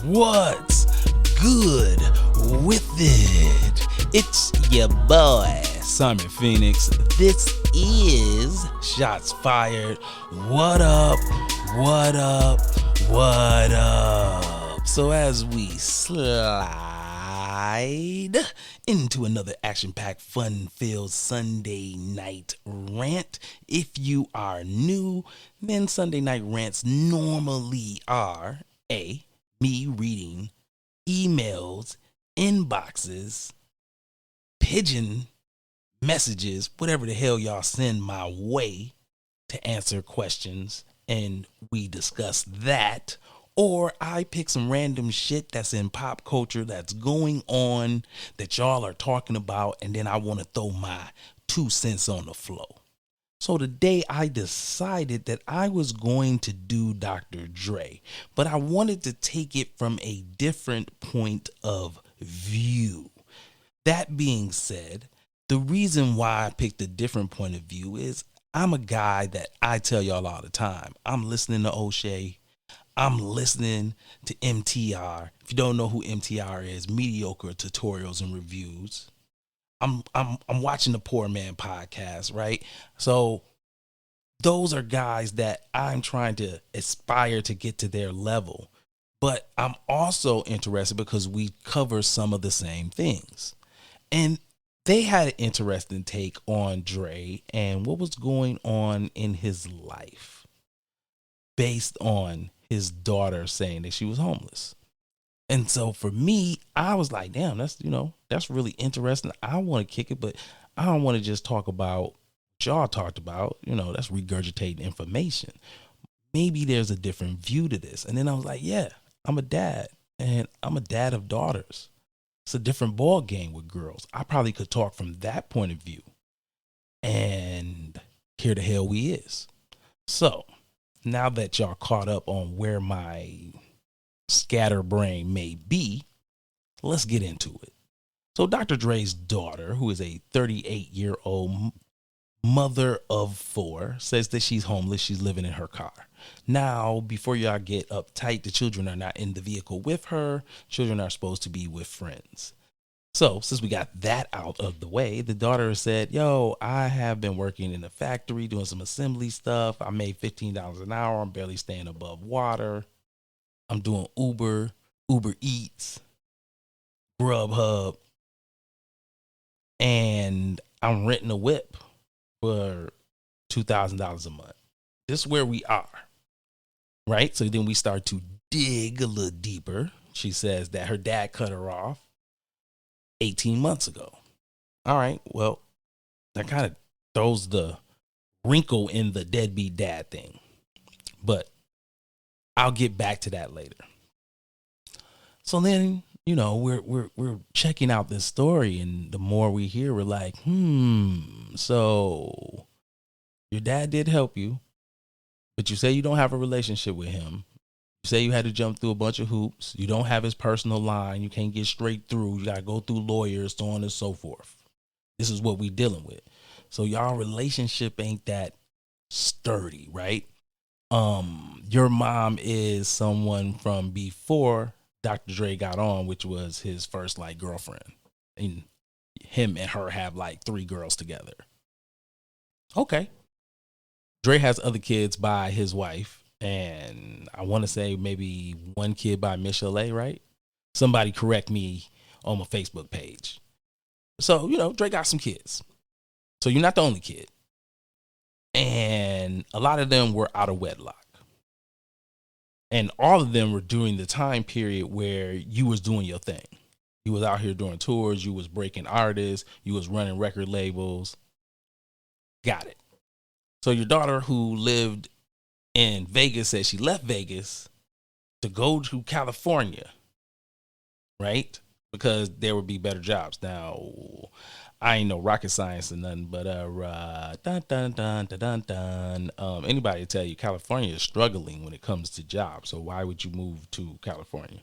What's good with it? It's your boy, Simon Phoenix. This is Shots Fired. What up? What up? What up? So as we slide into another action-packed, fun-filled Sunday night rant. If you are new, then Sunday night rants normally are me reading emails, inboxes, pigeon messages, whatever the hell y'all send my way to answer questions, and we discuss that. Or I pick some random shit that's in pop culture that's going on that y'all are talking about, and then I want to throw my 2 cents on the flow. So today I decided that I was going to do Dr. Dre, but I wanted to take it from a different point of view. That being said, the reason why I picked a different point of view is I'm a guy that I tell y'all all the time. I'm listening to O'Shea. I'm listening to MTR. If you don't know who MTR is, mediocre tutorials and reviews. I'm watching the Poor Man podcast, right? So those are guys that I'm trying to aspire to get to their level. But I'm also interested because we cover some of the same things. And they had an interesting take on Dre and what was going on in his life based on his daughter saying that she was homeless. And so for me, I was like, damn, that's really interesting. I want to kick it, but I don't want to just talk about what y'all talked about. That's regurgitating information. Maybe there's a different view to this. And then I was like, yeah, I'm a dad, and I'm a dad of daughters. It's a different ball game with girls. I probably could talk from that point of view. And here the hell we is. So now that y'all caught up on where my scatterbrain may be, let's get into it. So Dr. Dre's daughter, who is a 38-year-old mother of 4, says that she's homeless. She's living in her car. Now, before y'all get uptight, the children are not in the vehicle with her. Children are supposed to be with friends. So since we got that out of the way, the daughter said, yo, I have been working in a factory doing some assembly stuff. I made $15 an hour. I'm barely staying above water. I'm doing Uber Eats, Grubhub, and I'm renting a whip for $2,000 a month. This is where we are, right? So then we start to dig a little deeper. She says that her dad cut her off 18 months ago. All right, well, that kind of throws the wrinkle in the deadbeat dad thing, but I'll get back to that later. So then, we're checking out this story, and the more we hear, we're like, so your dad did help you, but you say you don't have a relationship with him. You say you had to jump through a bunch of hoops. You don't have his personal line. You can't get straight through. You got to go through lawyers, so on and so forth. This is what we dealing with. So y'all relationship ain't that sturdy, right? Your mom is someone from before Dr. Dre got on, which was his first girlfriend, and him and her have 3 girls together. Okay. Dre has other kids by his wife, and I want to say maybe 1 kid by Michelle A, right? Somebody correct me on my Facebook page. So, Dre got some kids. So you're not the only kid. And a lot of them were out of wedlock. And all of them were during the time period where you was doing your thing. You was out here doing tours. You was breaking artists. You was running record labels. Got it. So your daughter, who lived in Vegas, said she left Vegas to go to California, right? Because there would be better jobs. Now, I ain't no rocket science or nothing, but anybody tell you California is struggling when it comes to jobs. So why would you move to California?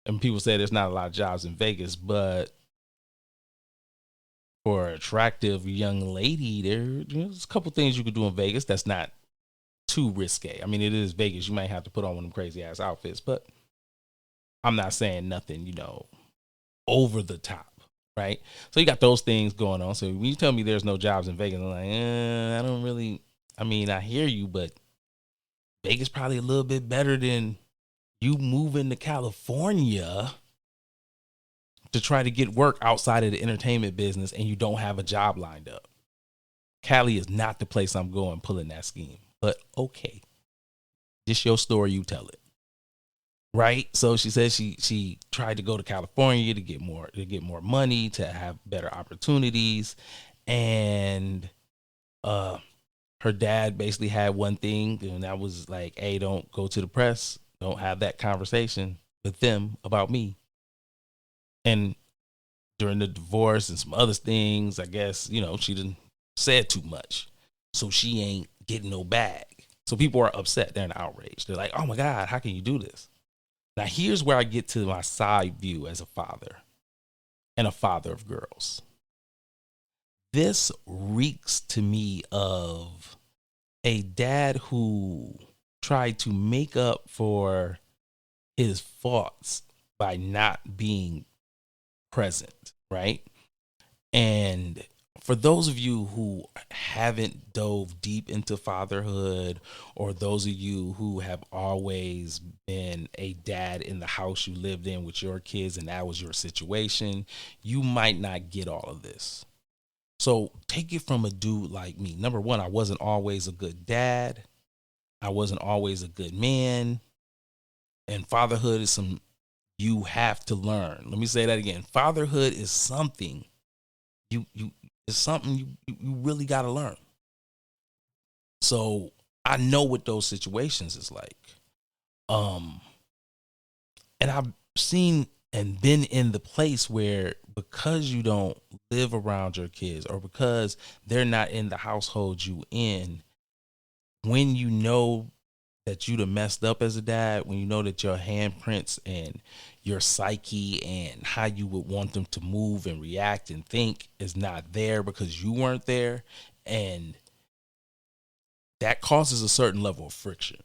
And people say there's not a lot of jobs in Vegas, but for an attractive young lady, there's a couple things you could do in Vegas that's not too risque. I mean, it is Vegas. You might have to put on one of them crazy ass outfits, but I'm not saying nothing, over the top, right? So you got those things going on. So when you tell me there's no jobs in Vegas, I'm like, I don't really. I mean, I hear you, but Vegas probably a little bit better than you moving to California to try to get work outside of the entertainment business and you don't have a job lined up. Cali is not the place I'm going pulling that scheme. But okay, just your story, you tell it. Right? So she says she tried to go to California to get more money, to have better opportunities. And her dad basically had one thing, and that was like, hey, don't go to the press, don't have that conversation with them about me. And during the divorce and some other things, I guess, she didn't said too much. So she ain't getting no bag. So people are upset. They're in outrage. They're like, oh my God, how can you do this? Now, here's where I get to my side view as a father and a father of girls. This reeks to me of a dad who tried to make up for his faults by not being present, right? And for those of you who haven't dove deep into fatherhood, or those of you who have always been a dad in the house you lived in with your kids and that was your situation, you might not get all of this. So take it from a dude like me. Number one, I wasn't always a good dad. I wasn't always a good man. And fatherhood is some you have to learn. Let me say that again. Fatherhood is something you it's something you really got to learn. So I know what those situations is like. And I've seen and been in the place where, because you don't live around your kids, or because they're not in the household you in, when you know that you'd have messed up as a dad, when you know that your handprints and your psyche and how you would want them to move and react and think is not there because you weren't there, and that causes a certain level of friction.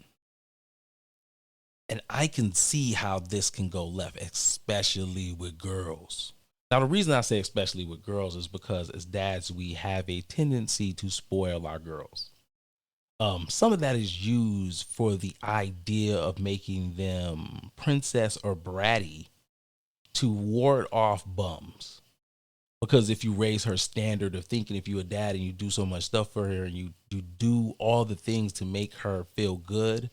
And I can see how this can go left, especially with girls. Now, the reason I say especially with girls is because as dads, we have a tendency to spoil our girls. Some of that is used for the idea of making them princess or bratty to ward off bums. Because if you raise her standard of thinking, if you're a dad and you do so much stuff for her and you do all the things to make her feel good,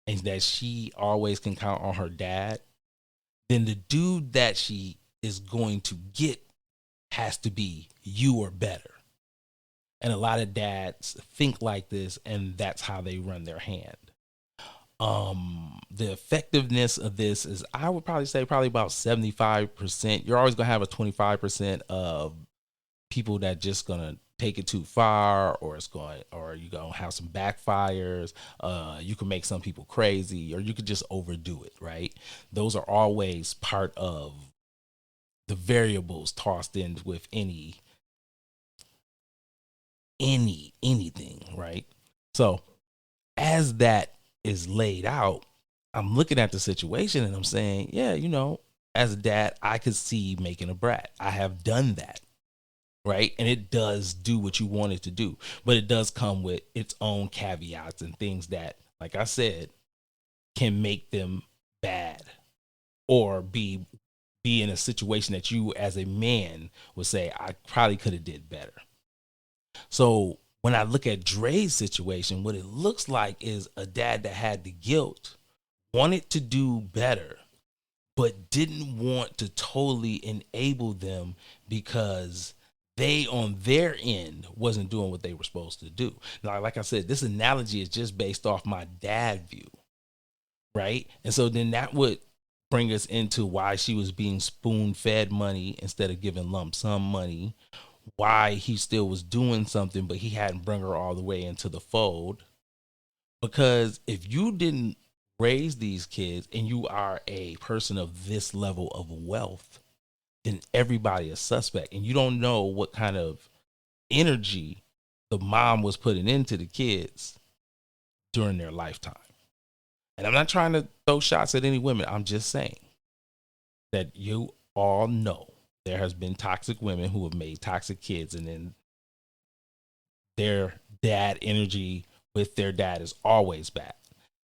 and that she always can count on her dad, then the dude that she is going to get has to be you or better. And a lot of dads think like this, and that's how they run their hand. The effectiveness of this is, I would probably say, probably about 75%. You're always going to have a 25% of people that just going to take it too far, or you're going to have some backfires. You can make some people crazy, or you could just overdo it, right? Those are always part of the variables tossed in with anything, right? So as that is laid out, I'm looking at the situation and I'm saying, yeah, as a dad, I could see making a brat. I have done that, right? And it does do what you want it to do, but it does come with its own caveats and things that, like I said, can make them bad, or be in a situation that you as a man would say, I probably could have did better. So when I look at Dre's situation, what it looks like is a dad that had the guilt, wanted to do better, but didn't want to totally enable them because they on their end wasn't doing what they were supposed to do. Now, like I said, this analogy is just based off my dad view, right? And so then that would bring us into why she was being spoon-fed money instead of giving lump sum money, why he still was doing something, but he hadn't brought her all the way into the fold. Because if you didn't raise these kids and you are a person of this level of wealth, then everybody is suspect. And you don't know what kind of energy the mom was putting into the kids during their lifetime. And I'm not trying to throw shots at any women. I'm just saying, that you all know there has been toxic women who have made toxic kids, and then their dad energy with their dad is always bad,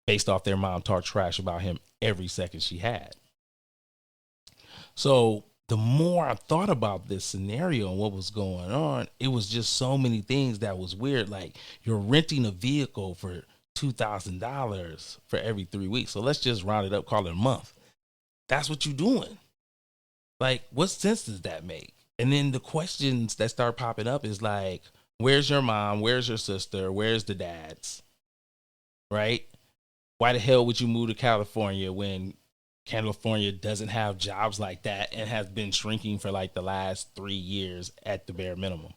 based off their mom talk trash about him every second she had. So the more I thought about this scenario and what was going on, it was just so many things that was weird. Like, you're renting a vehicle for $2,000 for every 3 weeks. So let's just round it up, call it a month. That's what you're doing. Like, what sense does that make? And then the questions that start popping up is like, where's your mom? Where's your sister? Where's the dads? Right? Why the hell would you move to California when California doesn't have jobs like that and has been shrinking for like the last 3 years at the bare minimum?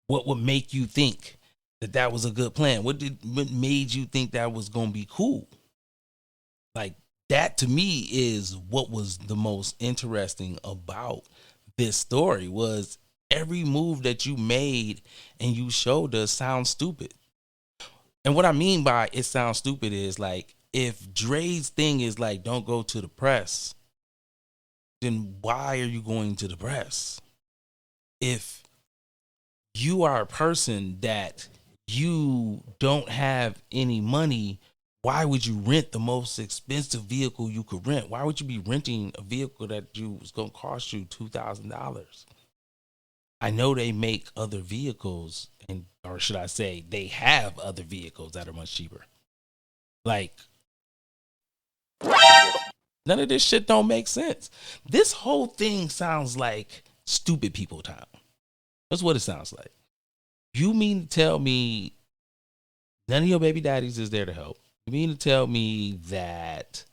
What would make you think that that was a good plan? What made you think that was going to be cool? Like, that to me is what was the most interesting about this story, was every move that you made and you showed us sounds stupid. And what I mean by it sounds stupid is, like, if Dre's thing is like, don't go to the press, then why are you going to the press? If you are a person that you don't have any money, why would you rent the most expensive vehicle you could rent? Why would you be renting a vehicle that was going to cost you $2,000? I know they make other vehicles, or should I say, they have other vehicles that are much cheaper. Like, none of this shit don't make sense. This whole thing sounds like stupid people time. That's what it sounds like. You mean to tell me none of your baby daddies is there to help? You mean to tell me that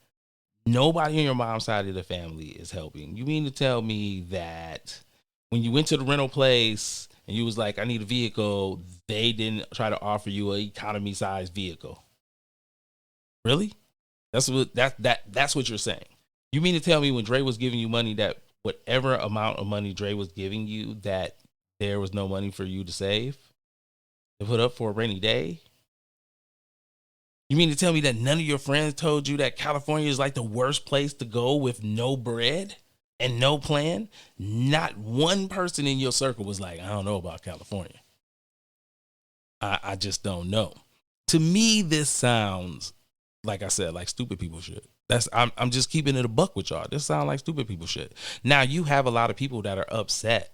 nobody on your mom's side of the family is helping? You mean to tell me that when you went to the rental place and you was like, I need a vehicle, they didn't try to offer you an economy size vehicle? Really? That's what you're saying. You mean to tell me when Dre was giving you money, that whatever amount of money Dre was giving you, that there was no money for you to save, to put up for a rainy day? You mean to tell me that none of your friends told you that California is like the worst place to go with no bread and no plan? Not one person in your circle was like, I don't know about California. I just don't know. To me, this sounds, like I said, like stupid people shit. I'm just keeping it a buck with y'all. This sounds like stupid people shit. Now, you have a lot of people that are upset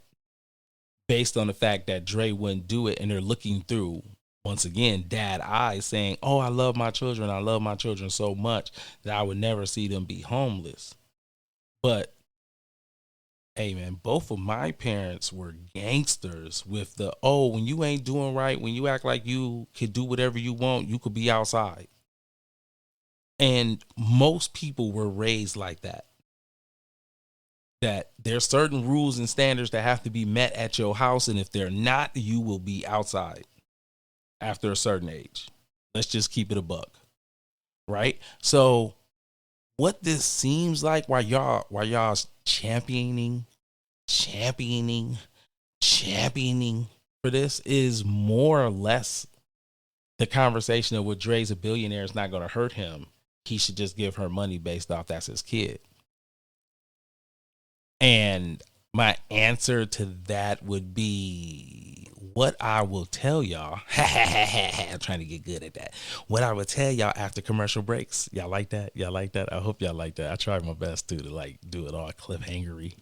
based on the fact that Dre wouldn't do it, and they're looking through, once again, dad eyes, saying, oh, I love my children. I love my children so much that I would never see them be homeless. But hey, man, both of my parents were gangsters with the, oh, when you ain't doing right, when you act like you could do whatever you want, you could be outside. And most people were raised like that. That there's certain rules and standards that have to be met at your house, and if they're not, you will be outside after a certain age. Let's just keep it a buck, right? So what this seems like, while y'all championing for this, is more or less the conversation of, what Dre's a billionaire, is not going to hurt him. He should just give her money based off that's his kid. And my answer to that would be, what I will tell y'all, I'm trying to get good at that. What I will tell y'all after commercial breaks. Y'all like that? Y'all like that? I hope y'all like that. I tried my best to like do it all cliffhangery.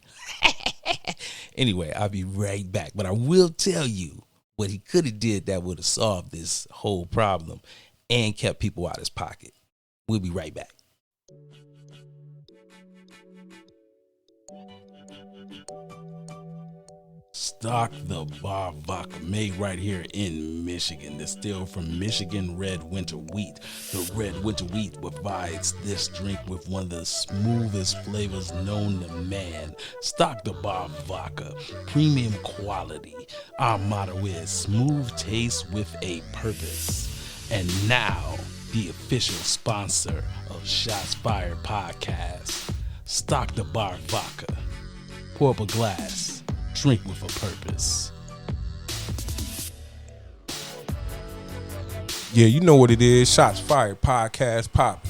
Anyway, I'll be right back. But I will tell you what he could have did that would have solved this whole problem and kept people out of his pocket. We'll be right back. Stock the Bar Vodka, made right here in Michigan. Distilled from Michigan red winter wheat. The red winter wheat provides this drink with one of the smoothest flavors known to man. Stock the Bar Vodka, premium quality. Our motto is smooth taste with a purpose. And now, the official sponsor of Shots Fired Podcast. Stock the Bar Vodka. Pour up a glass. Drink with a purpose. Yeah, you know what it is. Shots Fired Podcast pop.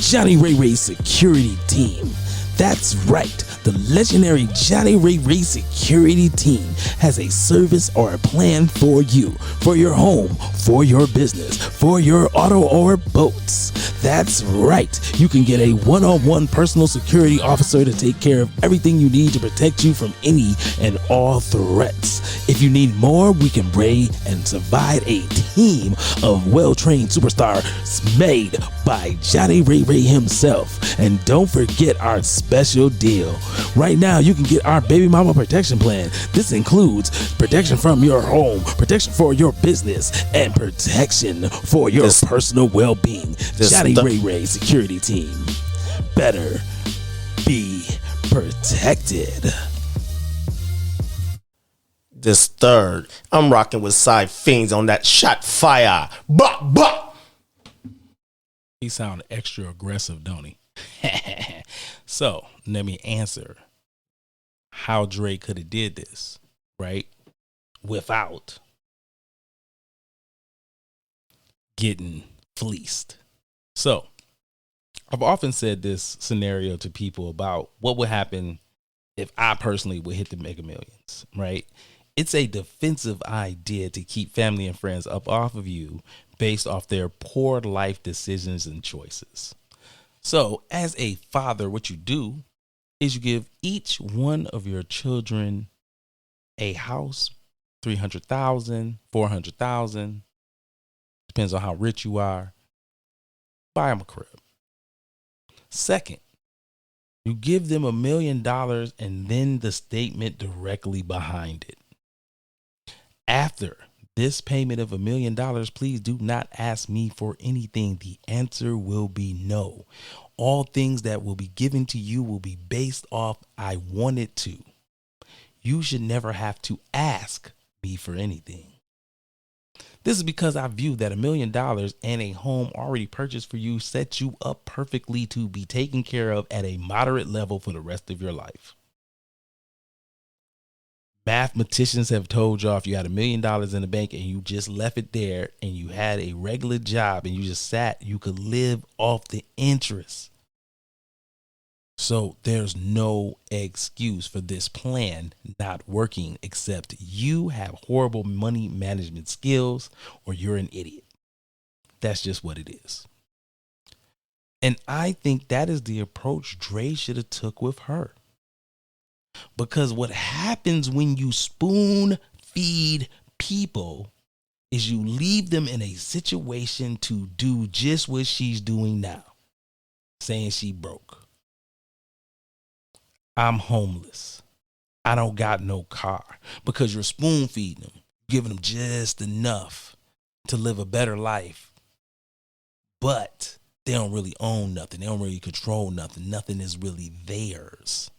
Johnny Ray Ray's security team. That's right, the legendary Johnny Ray Ray security team has a service or a plan for you, for your home, for your business, for your auto or boats. That's right, you can get a one-on-one personal security officer to take care of everything you need to protect you from any and all threats. If you need more, we can bring and provide a team of well-trained superstars made by Johnny Ray Ray himself. And don't forget our special deal. Right now, you can get our baby mama protection plan. This includes protection from your home, protection for your business, and protection for your personal well-being. Johnny Ray Ray security team. Better be protected. This third, I'm rocking with side fiends on that shot fire. Bah, bah. He sound extra aggressive, don't he? So let me answer how Dre could have did this, right? Without getting fleeced. So I've often said this scenario to people about what would happen if I personally would hit the Mega Millions, right? It's a defensive idea to keep family and friends up off of you based off their poor life decisions and choices. So as a father, what you do is you give each one of your children a house, 300,000, 400,000, depends on how rich you are. Buy them a crib. Second, you give them $1 million and then the statement directly behind it. After this payment of $1 million, please do not ask me for anything. The answer will be no. All things that will be given to you will be based off I want it to. You should never have to ask me for anything. This is because I view that $1 million and a home already purchased for you sets you up perfectly to be taken care of at a moderate level for the rest of your life. Mathematicians have told y'all if you had $1 million in the bank and you just left it there and you had a regular job and you just sat, you could live off the interest. So there's no excuse for this plan not working except you have horrible money management skills or you're an idiot. That's just what it is. And I think that is the approach Dre should have took with her. Because what happens when you spoon feed people is you leave them in a situation to do just what she's doing now. Saying she broke. I'm homeless. I don't got no car. Because you're spoon feeding them, giving them just enough to live a better life. But they don't really own nothing. They don't really control nothing. Nothing is really theirs.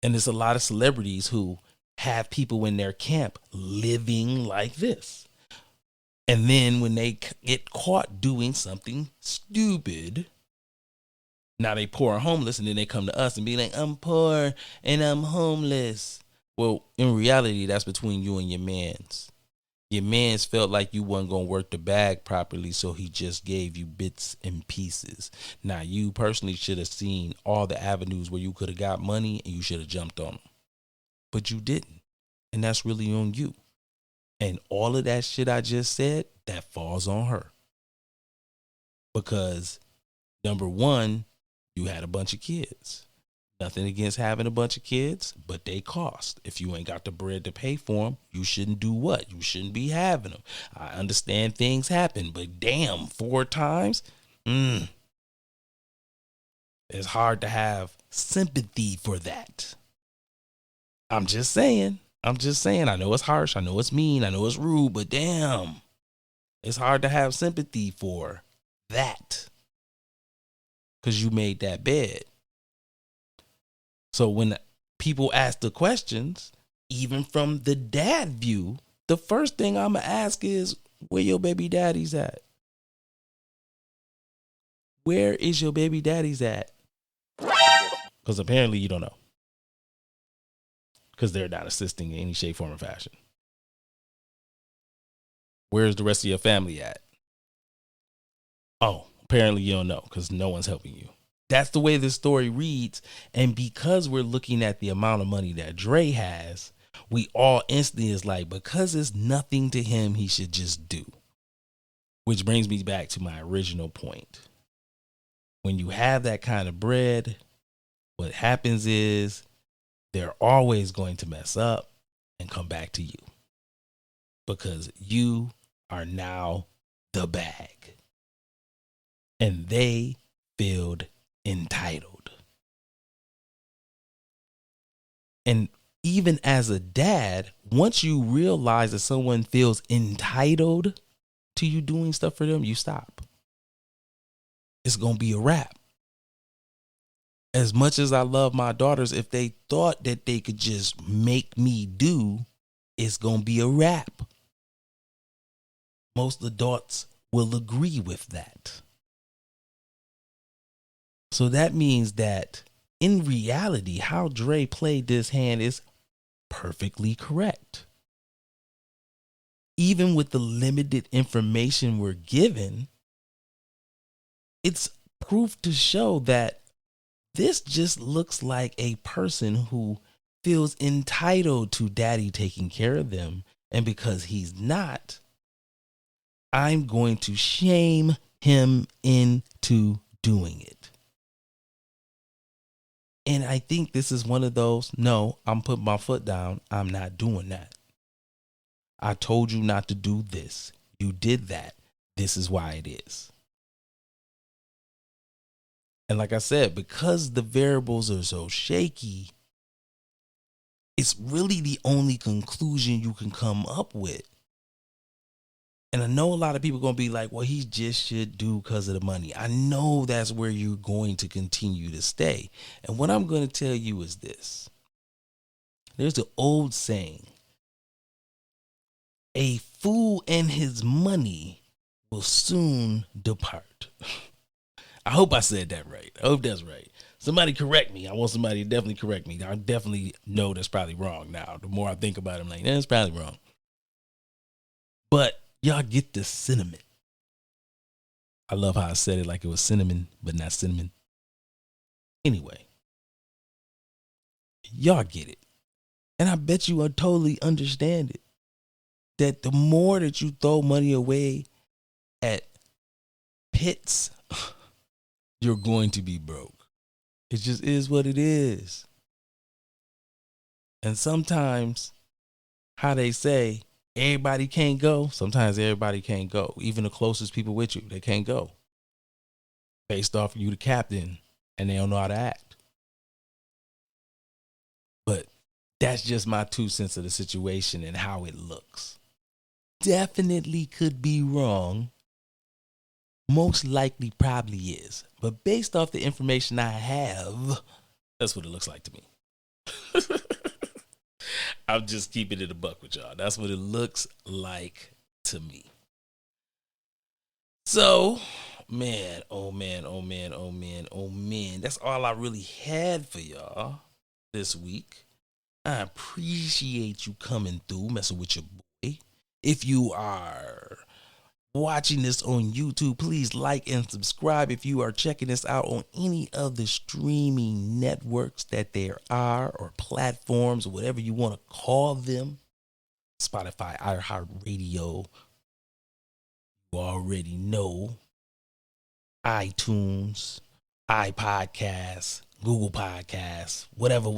And there's a lot of celebrities who have people in their camp living like this. And then when they get caught doing something stupid, now they poor and homeless, and then they come to us and be like, I'm poor and I'm homeless. Well, in reality, that's between you and your mans. Your mans felt like you wasn't going to work the bag properly, so he just gave you bits and pieces. Now, you personally should have seen all the avenues where you could have got money and you should have jumped on them. But you didn't. And that's really on you. And all of that shit I just said, that falls on her. Because, number one, you had a bunch of kids. Nothing against having a bunch of kids, but they cost. If you ain't got the bread to pay for them, you shouldn't do what? You shouldn't be having them. I understand things happen, but damn, 4 times? It's hard to have sympathy for that. I'm just saying. I know it's harsh. I know it's mean. I know it's rude, but damn, it's hard to have sympathy for that. Because you made that bed. So when people ask the questions, even from the dad view, the first thing I'm going to ask is, where your baby daddy's at? Where is your baby daddy's at? Because apparently you don't know. Because they're not assisting in any shape, form, or fashion. Where's the rest of your family at? Oh, apparently you don't know because no one's helping you. That's the way this story reads. And because we're looking at the amount of money that Dre has, we all instantly is like, because it's nothing to him, he should just do. Which brings me back to my original point. When you have that kind of bread, what happens is they're always going to mess up and come back to you because you are now the bag. And they feel entitled. And even as a dad, once you realize that someone feels entitled to you doing stuff for them, you stop. It's going to be a wrap. As much as I love my daughters, if they thought that they could just make me do, it's going to be a wrap. Most adults will agree with that. So that means that in reality, how Dre played this hand is perfectly correct. Even with the limited information we're given, it's proof to show that this just looks like a person who feels entitled to daddy taking care of them. And because he's not, I'm going to shame him into doing it. And I think this is one of those, no, I'm putting my foot down. I'm not doing that. I told you not to do this. You did that. This is why it is. And like I said, because the variables are so shaky, it's really the only conclusion you can come up with. And I know a lot of people are going to be like, well, he just should do because of the money. I know that's where you're going to continue to stay. And what I'm going to tell you is this. There's an old saying, a fool and his money will soon depart. I hope I said that right. I hope that's right. Somebody correct me. I want somebody to definitely correct me. I definitely know that's probably wrong now. The more I think about it, I'm like, that's probably wrong. But y'all get the sentiment. I love how I said it like it was cinnamon, but not cinnamon. Anyway, y'all get it. And I bet you totally understand it. That the more that you throw money away at pits, you're going to be broke. It just is what it is. And sometimes, how they say, everybody can't go. Sometimes everybody can't go. Even the closest people with you, they can't go. Based off you, the captain, and they don't know how to act. But that's just my 2 cents of the situation and how it looks. Definitely could be wrong. Most likely probably is. But based off the information I have, that's what it looks like to me. I'm just keeping it a buck with y'all. That's what it looks like to me. So, man, oh man, oh man, oh man, oh man. That's all I really had for y'all this week. I appreciate you coming through, messing with your boy. If you are watching this on YouTube, please like and subscribe. If you are checking this out on any of the streaming networks that there are, or platforms, or whatever you want to call them, Spotify, iHeartRadio, you already know, iTunes, iPodcasts, Google Podcasts, whatever.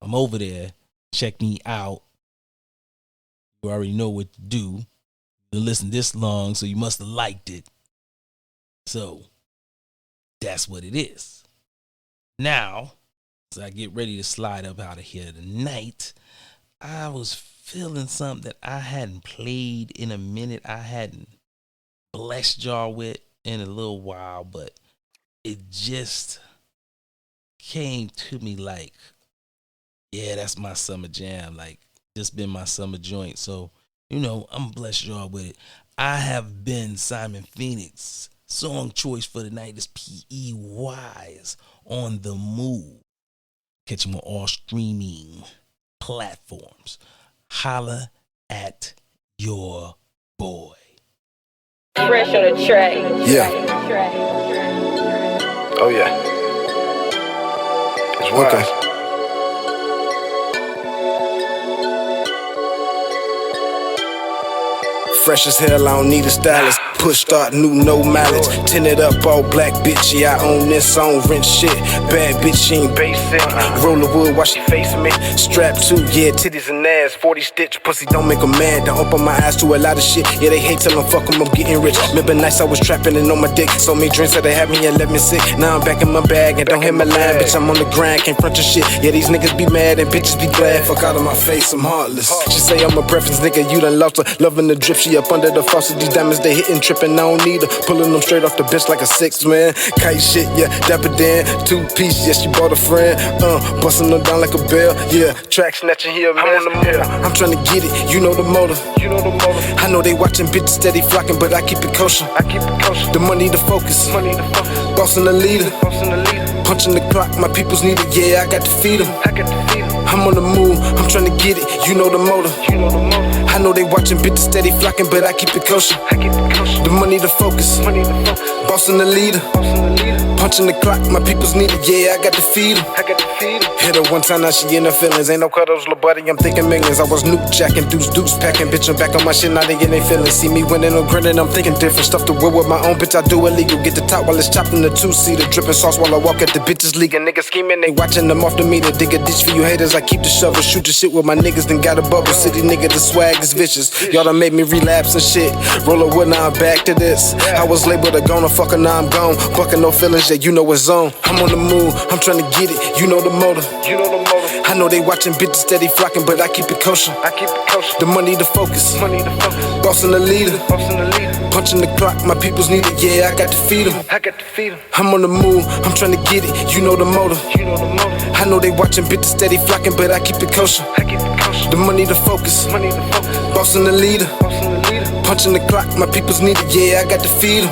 I'm over there. Check me out. You already know what to do. You listened this long, so you must have liked it. So that's what it is. Now, as I get ready to slide up out of here tonight, I was feeling something that I hadn't played in a minute. I hadn't blessed y'all with in a little while, but it just came to me like, yeah, that's my summer jam. Like, just been my summer joint. So, I'm blessed y'all with it. I have been Simon Phoenix. Song choice for the night is PEY's On the Move. Catch him on all streaming platforms. Holla at your boy. Fresh on the track. Yeah. Oh yeah. It's wild. Okay. Fresh as hell, I don't need a stylist. Push start, new, no mileage. Tinted up, all black, bitch. Yeah, I own this, I don't rent shit. Bad bitch, she ain't basic. Roll the wood while she facing me. Strap two, yeah, titties and ass. 40 stitch, pussy don't make 'em mad. Don't open my eyes to a lot of shit. Yeah, they hate till I'm fuck 'em, I'm getting rich. Remember nights I was trapping and on my dick. So many drinks that they had me and left me sick. Now I'm back in my bag and don't hit my line. Bitch, I'm on the grind, can't front your shit. Yeah, these niggas be mad and bitches be glad. Fuck out of my face, I'm heartless. She say I'm a preference, nigga, you done lost her. Loving the drip, she up under the faucet. These diamonds, they hitting, tripping, I don't need her. Pulling them straight off the bench like a 6-man. Kite shit, yeah, dapper Dan. 2-piece, yeah, she bought a friend. Busting them down like a bell, yeah. Track snatching here, man. I'm trying to get it, you know the motive. I know they watching bitches steady flocking, but I keep it kosher. The money, the focus. Bossing the leader. Punching the clock, my peoples need it, yeah, I got to feed them. I'm on the move, I'm trying to get it, you know the motive. I know they watching bitches steady flocking, but I keep it kosher. The money, the focus. Bossing the leader. Punching the clock, my peoples need it, yeah, I got to feed them. Hit her one time, now she in her feelings. Ain't no cuddles, little buddy, I'm thinking millions. I was nuke jacking, deuce packing, bitch, I'm back on my shit, now they in their feelings. See me winning or grinning, I'm thinking different. Stuff to will with my own bitch, I do illegal. Get the top while it's chopped in the 2-seater. Dripping sauce while I walk at the bitches leaking. Niggas scheming, they watching them off the meter. Dig a ditch for you haters, I keep the shovel. Shoot the shit with my niggas, then got a bubble. City nigga, the swag is vicious. Y'all done made me relapse and shit. Roll a wood, now I'm back to this. I was labeled a goner, fucker, now I'm gone. Bucking no feelings, yeah, you know it's on. I'm on the move, I'm trying to get it, you know the motive. I know they watching bitches steady flocking, but I keep it kosher. The money, the focus. Bossing the leader. Punching the clock, my peoples need it, yeah, I got to feed them. I'm on the move, I'm trying to get it, you know the motive. I know they watching bitches steady flocking, but I keep it kosher. The money, the focus. Bossing the leader. Punching the clock, my peoples need it, yeah, I got to feed them.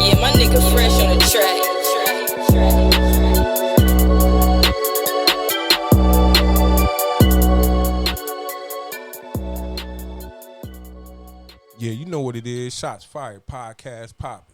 Yeah, my nigga fresh on the track. Yeah, you know what it is. Shots fired. Podcast popping.